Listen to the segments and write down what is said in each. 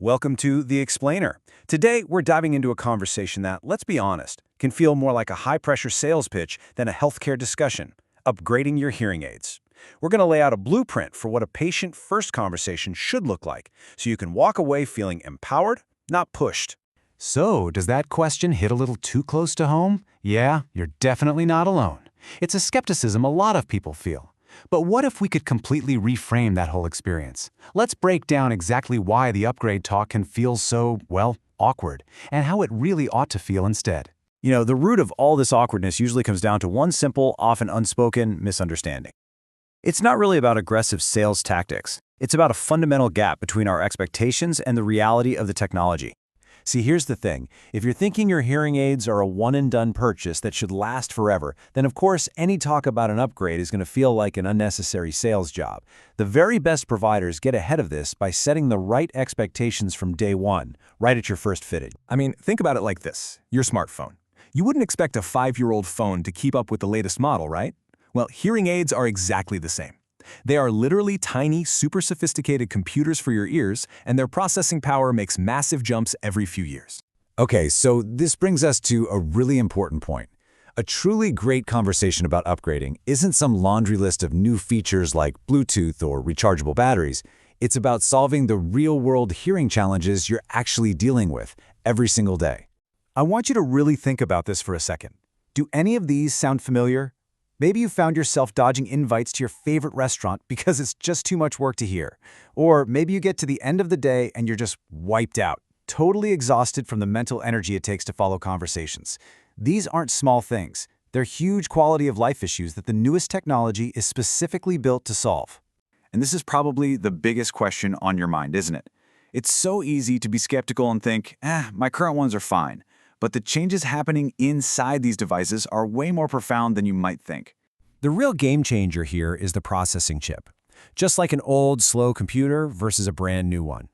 Welcome to The Explainer. Today, we're diving into a conversation that, let's be honest, can feel more like a high-pressure sales pitch than a healthcare discussion: upgrading your hearing aids. We're going to lay out a blueprint for what a patient-first conversation should look like, so you can walk away feeling empowered, not pushed. So, does that question hit a little too close to home? Yeah, you're definitely not alone. It's a skepticism a lot of people feel. But what if we could completely reframe that whole experience? Let's break down exactly why the upgrade talk can feel so, well, awkward, and how it really ought to feel instead. The root of all this awkwardness usually comes down to one simple, often unspoken misunderstanding. It's not really about aggressive sales tactics. It's about a fundamental gap between our expectations and the reality of the technology. See, here's the thing. If you're thinking your hearing aids are a one-and-done purchase that should last forever, then of course any talk about an upgrade is going to feel like an unnecessary sales job. The very best providers get ahead of this by setting the right expectations from day one, right at your first fitting. Think about it like this: your smartphone. You wouldn't expect a 5-year-old phone to keep up with the latest model, right? Well, hearing aids are exactly the same. They are literally tiny, super sophisticated computers for your ears, and their processing power makes massive jumps every few years. Okay, so this brings us to a really important point. A truly great conversation about upgrading isn't some laundry list of new features like Bluetooth or rechargeable batteries. It's about solving the real-world hearing challenges you're actually dealing with every single day. I want you to really think about this for a second. Do any of these sound familiar? Maybe you found yourself dodging invites to your favorite restaurant because it's just too much work to hear. Or maybe you get to the end of the day and you're just wiped out, totally exhausted from the mental energy it takes to follow conversations. These aren't small things. They're huge quality of life issues that the newest technology is specifically built to solve. And this is probably the biggest question on your mind, isn't it? It's so easy to be skeptical and think, my current ones are fine. But the changes happening inside these devices are way more profound than you might think. The real game changer here is the processing chip. Just like an old, slow computer versus a brand new one.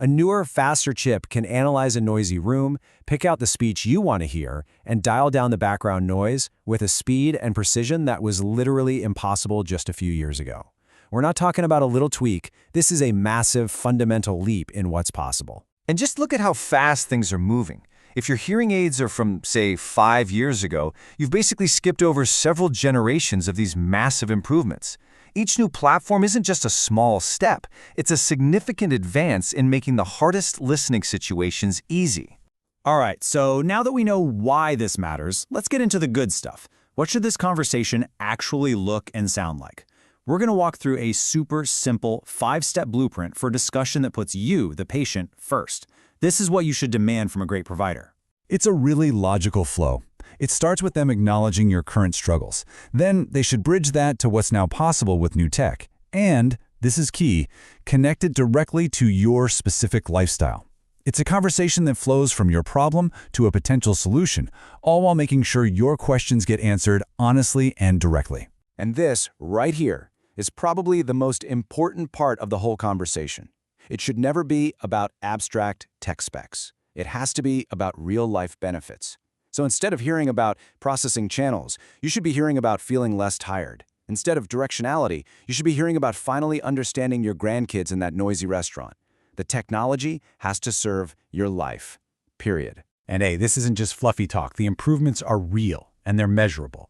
A newer, faster chip can analyze a noisy room, pick out the speech you want to hear, and dial down the background noise with a speed and precision that was literally impossible just a few years ago. We're not talking about a little tweak. This is a massive, fundamental leap in what's possible. And just look at how fast things are moving. If your hearing aids are from, say, 5 years ago, you've basically skipped over several generations of these massive improvements. Each new platform isn't just a small step, it's a significant advance in making the hardest listening situations easy. All right, so now that we know why this matters, let's get into the good stuff. What should this conversation actually look and sound like? We're going to walk through a super simple 5-step blueprint for a discussion that puts you, the patient, first. This is what you should demand from a great provider. It's a really logical flow. It starts with them acknowledging your current struggles. Then they should bridge that to what's now possible with new tech. And, this is key, connect it directly to your specific lifestyle. It's a conversation that flows from your problem to a potential solution, all while making sure your questions get answered honestly and directly. And this, right here, is probably the most important part of the whole conversation. It should never be about abstract tech specs. It has to be about real-life benefits. So instead of hearing about processing channels, you should be hearing about feeling less tired. Instead of directionality, you should be hearing about finally understanding your grandkids in that noisy restaurant. The technology has to serve your life, period. And hey, this isn't just fluffy talk. The improvements are real, and they're measurable.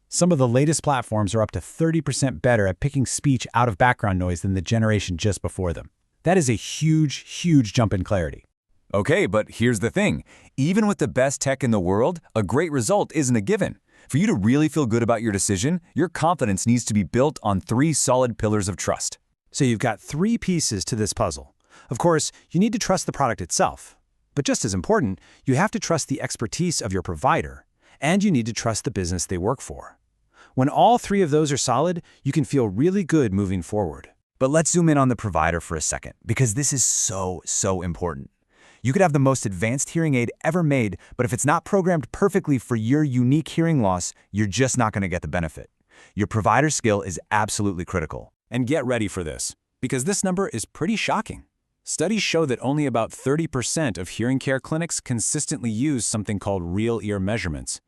Some of the latest platforms are up to 30% better at picking speech out of background noise than the generation just before them. That is a huge, huge jump in clarity. Okay, but here's the thing. Even with the best tech in the world, a great result isn't a given. For you to really feel good about your decision, your confidence needs to be built on 3 solid pillars of trust. So you've got 3 pieces to this puzzle. Of course, you need to trust the product itself. But just as important, you have to trust the expertise of your provider, and you need to trust the business they work for. When all 3 of those are solid, you can feel really good moving forward. But let's zoom in on the provider for a second, because this is so important. You could have the most advanced hearing aid ever made, but if it's not programmed perfectly for your unique hearing loss, you're just not going to get the benefit. Your provider skill is absolutely critical. And get ready for this, because this number is pretty shocking. Studies show that only about 30% of hearing care clinics consistently use something called real ear measurements.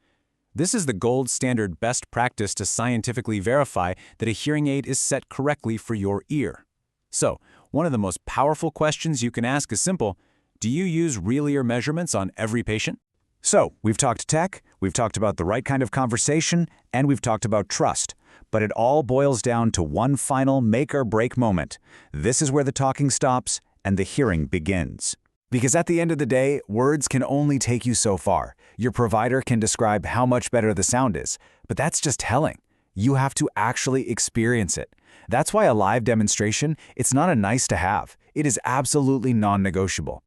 This is the gold standard best practice to scientifically verify that a hearing aid is set correctly for your ear. So, One of the most powerful questions you can ask is simple: do you use real ear measurements on every patient? So, we've talked tech, we've talked about the right kind of conversation, and we've talked about trust. But it all boils down to one final make-or-break moment. This is where the talking stops and the hearing begins. Because at the end of the day, words can only take you so far. Your provider can describe how much better the sound is, but that's just telling. You have to actually experience it. That's why a live demonstration, it's not a nice to have. It is absolutely non-negotiable.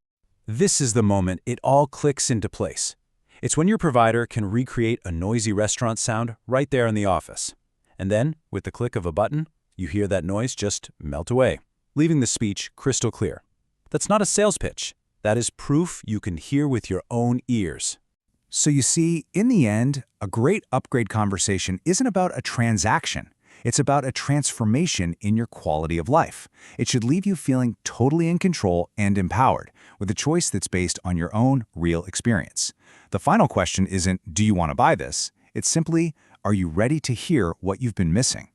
This is the moment it all clicks into place. It's when your provider can recreate a noisy restaurant sound right there in the office. And then, with the click of a button, you hear that noise just melt away, leaving the speech crystal clear. That's not a sales pitch. That is proof you can hear with your own ears. So you see, in the end, a great upgrade conversation isn't about a transaction. It's about a transformation in your quality of life. It should leave you feeling totally in control and empowered, with a choice that's based on your own real experience. The final question isn't, do you want to buy this? It's simply, are you ready to hear what you've been missing?